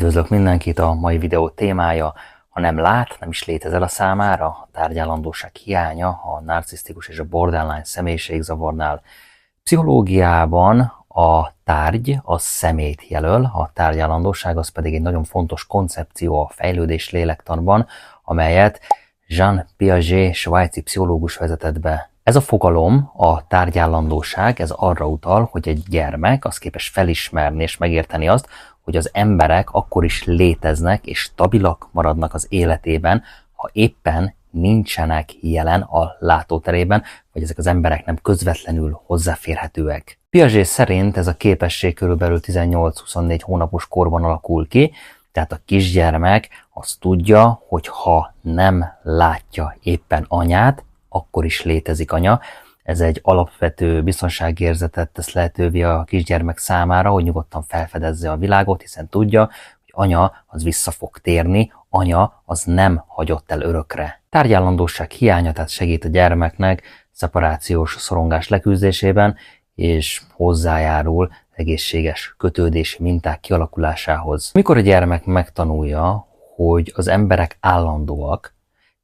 Üdvözlök mindenkit, a mai videó témája, ha nem lát, nem is létezel a számára, a tárgyállandóság hiánya, a narcisztikus és a borderline személyiségzavarnál. Pszichológiában a tárgy az személyt jelöl, a tárgyállandóság az pedig egy nagyon fontos koncepció a fejlődés lélektanban, amelyet Jean Piaget svájci pszichológus vezetett be. Ez a fogalom, a tárgyállandóság, ez arra utal, hogy egy gyermek az képes felismerni és megérteni azt, hogy az emberek akkor is léteznek és stabilak maradnak az életében, ha éppen nincsenek jelen a látóterében, vagy ezek az emberek nem közvetlenül hozzáférhetőek. Piaget szerint ez a képesség körülbelül 18-24 hónapos korban alakul ki, tehát a kisgyermek azt tudja, hogy ha nem látja éppen anyát, akkor is létezik anya. Ez egy alapvető biztonságérzetet tesz lehetővé a kisgyermek számára, hogy nyugodtan felfedezze a világot, hiszen tudja, hogy anya az vissza fog térni, anya az nem hagyott el örökre. Tárgyállandóság hiánya tehát segít a gyermeknek szeparációs szorongás leküzdésében, és hozzájárul egészséges kötődési minták kialakulásához. Mikor a gyermek megtanulja, hogy az emberek állandóak,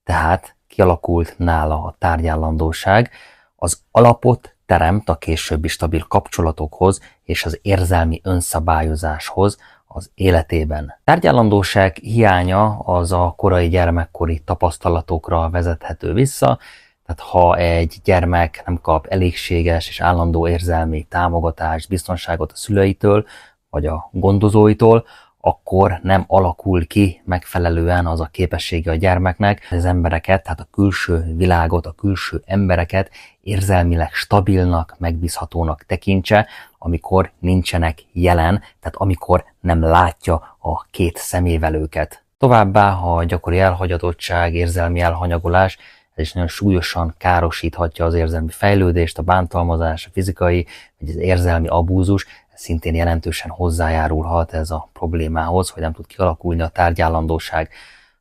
tehát kialakult nála a tárgyállandóság, az alapot teremt a későbbi stabil kapcsolatokhoz és az érzelmi önszabályozáshoz az életében. Tárgyállandóság hiánya az a korai gyermekkori tapasztalatokra vezethető vissza, tehát ha egy gyermek nem kap elégséges és állandó érzelmi támogatást, biztonságot a szüleitől vagy a gondozóitól, akkor nem alakul ki megfelelően az a képessége a gyermeknek, az embereket, tehát a külső világot, a külső embereket érzelmileg stabilnak, megbízhatónak tekintse, amikor nincsenek jelen, tehát amikor nem látja a két szemével őket. Továbbá, ha gyakori elhagyatottság, érzelmi elhanyagolás, ez is nagyon súlyosan károsíthatja az érzelmi fejlődést, a bántalmazás, a fizikai vagy az érzelmi abúzus, szintén jelentősen hozzájárulhat ez a problémához, hogy nem tud kialakulni a tárgyállandóság.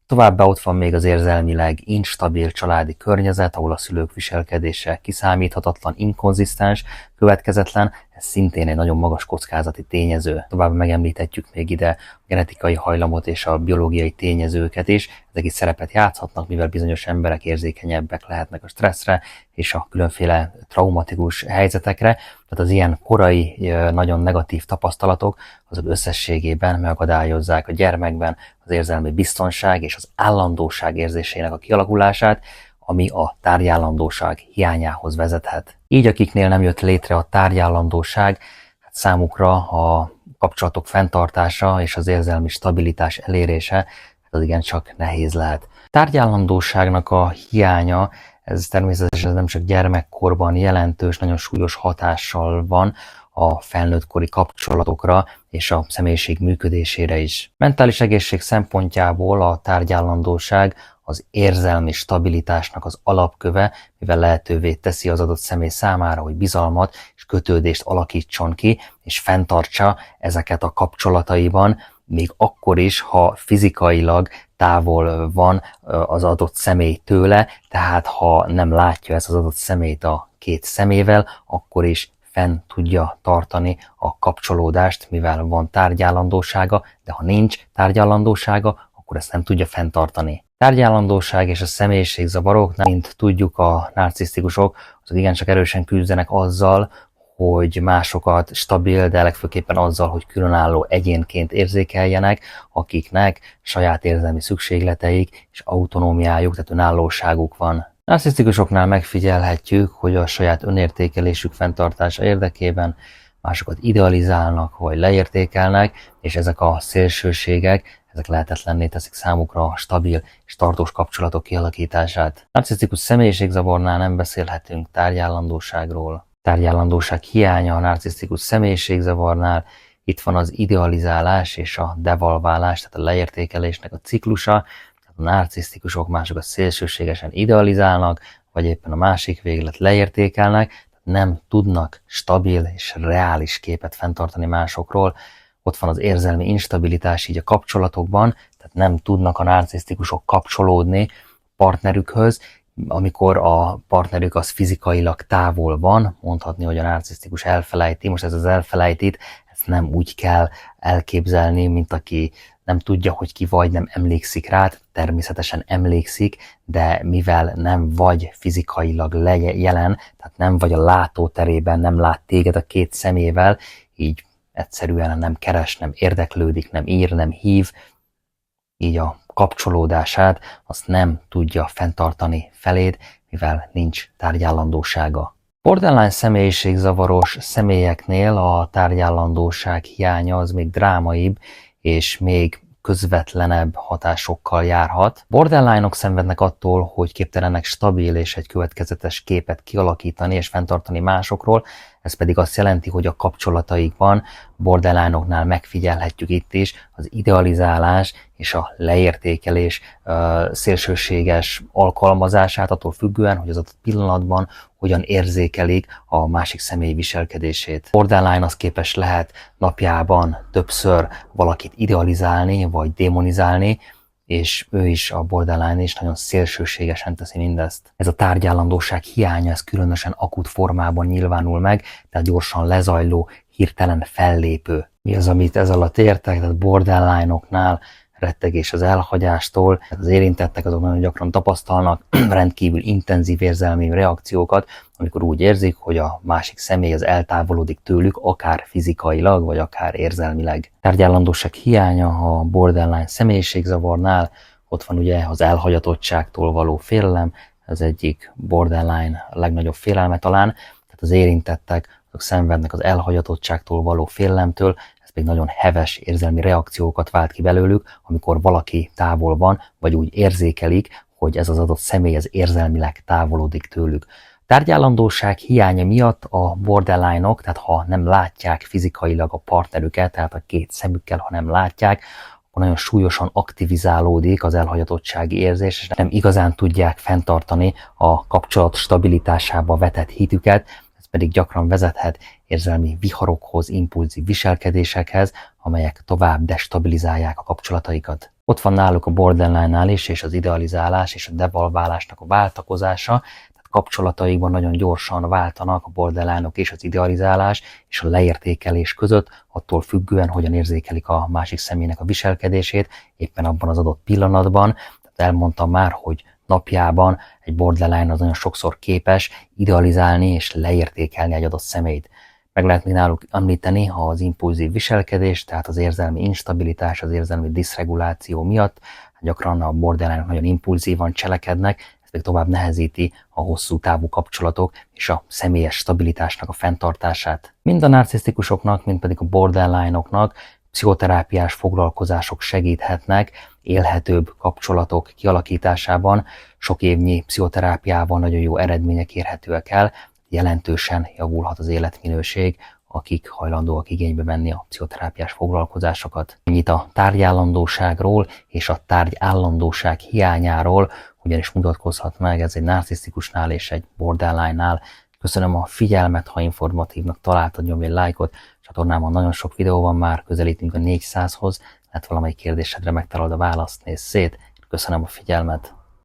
Továbbá ott van még az érzelmileg instabil családi környezet, ahol a szülők viselkedése kiszámíthatatlan, inkonzisztens, következetlen, ez szintén egy nagyon magas kockázati tényező. Továbbá megemlíthetjük még ide a genetikai hajlamot és a biológiai tényezőket is. Ezek is szerepet játszhatnak, mivel bizonyos emberek érzékenyebbek lehetnek a stresszre és a különféle traumatikus helyzetekre. Tehát az ilyen korai, nagyon negatív tapasztalatok azok összességében megadályozzák a gyermekben az érzelmi biztonság és az állandóság érzésének a kialakulását, ami a tárgyállandóság hiányához vezethet. Így akiknél nem jött létre a tárgyállandóság, hát számukra a kapcsolatok fenntartása és az érzelmi stabilitás elérése az igencsak nehéz lehet. Tárgyállandóságnak a hiánya, ez természetesen nem csak gyermekkorban jelentős, nagyon súlyos hatással van a felnőttkori kapcsolatokra és a személyiség működésére is. Mentális egészség szempontjából a tárgyállandóság az érzelmi stabilitásnak az alapköve, mivel lehetővé teszi az adott személy számára, hogy bizalmat és kötődést alakítson ki, és fenntartsa ezeket a kapcsolataiban, még akkor is, ha fizikailag távol van az adott személy tőle, tehát ha nem látja ezt az adott személyt a két szemével, akkor is fenn tudja tartani a kapcsolódást, mivel van tárgyállandósága, de ha nincs tárgyállandósága, akkor ezt nem tudja fenntartani. Tárgyállandóság és a személyiségzavarok, mint tudjuk, a narcisztikusok, azok igencsak erősen küzdenek azzal, hogy másokat stabil, de legfőképpen azzal, hogy különálló egyénként érzékeljenek, akiknek saját érzelmi szükségleteik és autonómiájuk, tehát önállóságuk van. Narcisztikusoknál megfigyelhetjük, hogy a saját önértékelésük fenntartása érdekében másokat idealizálnak vagy leértékelnek, és ezek a szélsőségek, ezek lehetetlenné teszik számukra a stabil és tartós kapcsolatok kialakítását. Narcisztikus személyiségzavarnál nem beszélhetünk tárgyállandóságról. Tárgyállandóság hiánya a narcisztikus személyiségzavarnál, itt van az idealizálás és a devalválás, tehát a leértékelésnek a ciklusa. A narcisztikusok másokat szélsőségesen idealizálnak, vagy éppen a másik véglet leértékelnek, nem tudnak stabil és reális képet fenntartani másokról. Ott van az érzelmi instabilitás így a kapcsolatokban, tehát nem tudnak a narcisztikusok kapcsolódni partnerükhöz, amikor a partnerük az fizikailag távol van, mondhatni, hogy a narcisztikus elfelejti. Most ez az elfelejtit, ezt nem úgy kell elképzelni, mint aki nem tudja, hogy ki vagy, nem emlékszik rád, természetesen emlékszik, de mivel nem vagy fizikailag jelen, tehát nem vagy a látóterében, nem lát téged a két szemével, így egyszerűen nem keres, nem érdeklődik, nem ír, nem hív, így a kapcsolódását azt nem tudja fenntartani feléd, mivel nincs tárgyállandósága. Borderline személyiségzavaros személyeknél a tárgyállandóság hiánya az még drámaibb és még közvetlenebb hatásokkal járhat. Borderline-ok szenvednek attól, hogy képtelenek stabil és egy következetes képet kialakítani és fenntartani másokról, ez pedig azt jelenti, hogy a kapcsolataikban borderline-oknál megfigyelhetjük itt is az idealizálás és a leértékelés szélsőséges alkalmazását, attól függően, hogy az adott pillanatban hogyan érzékelik a másik személy viselkedését. Borderline az képes lehet napjában többször valakit idealizálni vagy démonizálni, és ő is, a borderline is nagyon szélsőségesen teszi mindezt. Ez a tárgyállandóság hiánya, ez különösen akut formában nyilvánul meg, tehát gyorsan lezajló, hirtelen fellépő. Mi az, amit ez alatt értek? Tehát borderline-oknál rettegés az elhagyástól, az érintettek azok nagyon gyakran tapasztalnak rendkívül intenzív érzelmi reakciókat, amikor úgy érzik, hogy a másik személy az eltávolodik tőlük, akár fizikailag, vagy akár érzelmileg. Tárgyállandóság hiánya a borderline személyiségzavarnál, ott van ugye az elhagyatottságtól való félelem, ez egyik borderline legnagyobb félelme talán, tehát az érintettek azok szenvednek az elhagyatottságtól való félelemtől, pedig nagyon heves érzelmi reakciókat vált ki belőlük, amikor valaki távol van, vagy úgy érzékelik, hogy ez az adott személy az érzelmileg távolodik tőlük. Tárgyállandóság hiánya miatt a borderline-ok, tehát ha nem látják fizikailag a partnerüket, tehát a két szemükkel, ha nem látják, akkor nagyon súlyosan aktivizálódik az elhagyatottsági érzés, és nem igazán tudják fenntartani a kapcsolat stabilitásába vetett hitüket, pedig gyakran vezethet érzelmi viharokhoz, impulzív viselkedésekhez, amelyek tovább destabilizálják a kapcsolataikat. Ott van náluk a borderline-nál is, és az idealizálás és a devalválásnak a váltakozása, tehát kapcsolataikban nagyon gyorsan váltanak a borderline-ok és az idealizálás és a leértékelés között, attól függően, hogyan érzékelik a másik személynek a viselkedését, éppen abban az adott pillanatban. Tehát elmondtam már, hogy napjában egy borderline az nagyon sokszor képes idealizálni és leértékelni egy adott személyt. Meg lehet még náluk említeni az impulzív viselkedés, tehát az érzelmi instabilitás, az érzelmi diszreguláció miatt. Gyakran a borderline-ok nagyon impulzívan cselekednek, ez pedig tovább nehezíti a hosszú távú kapcsolatok és a személyes stabilitásnak a fenntartását. Mind a narcisztikusoknak, mind pedig a borderline-oknak pszichoterápiás foglalkozások segíthetnek élhetőbb kapcsolatok kialakításában. Sok évnyi pszichoterápiával nagyon jó eredmények érhetőek el, jelentősen javulhat az életminőség, akik hajlandóak igénybe venni a pszichoterápiás foglalkozásokat. Ennyit a tárgyállandóságról és a tárgyállandóság hiányáról, ugyanis mutatkozhat meg ez egy narcisztikusnál és egy borderline-nál. Köszönöm a figyelmet, ha informatívnak találtad, nyomj egy lájkot, csatornámon nagyon sok videó van már, közelítünk a 400-hoz, lehet valamelyik kérdésedre megtalálod a választ, nézz szét, köszönöm a figyelmet!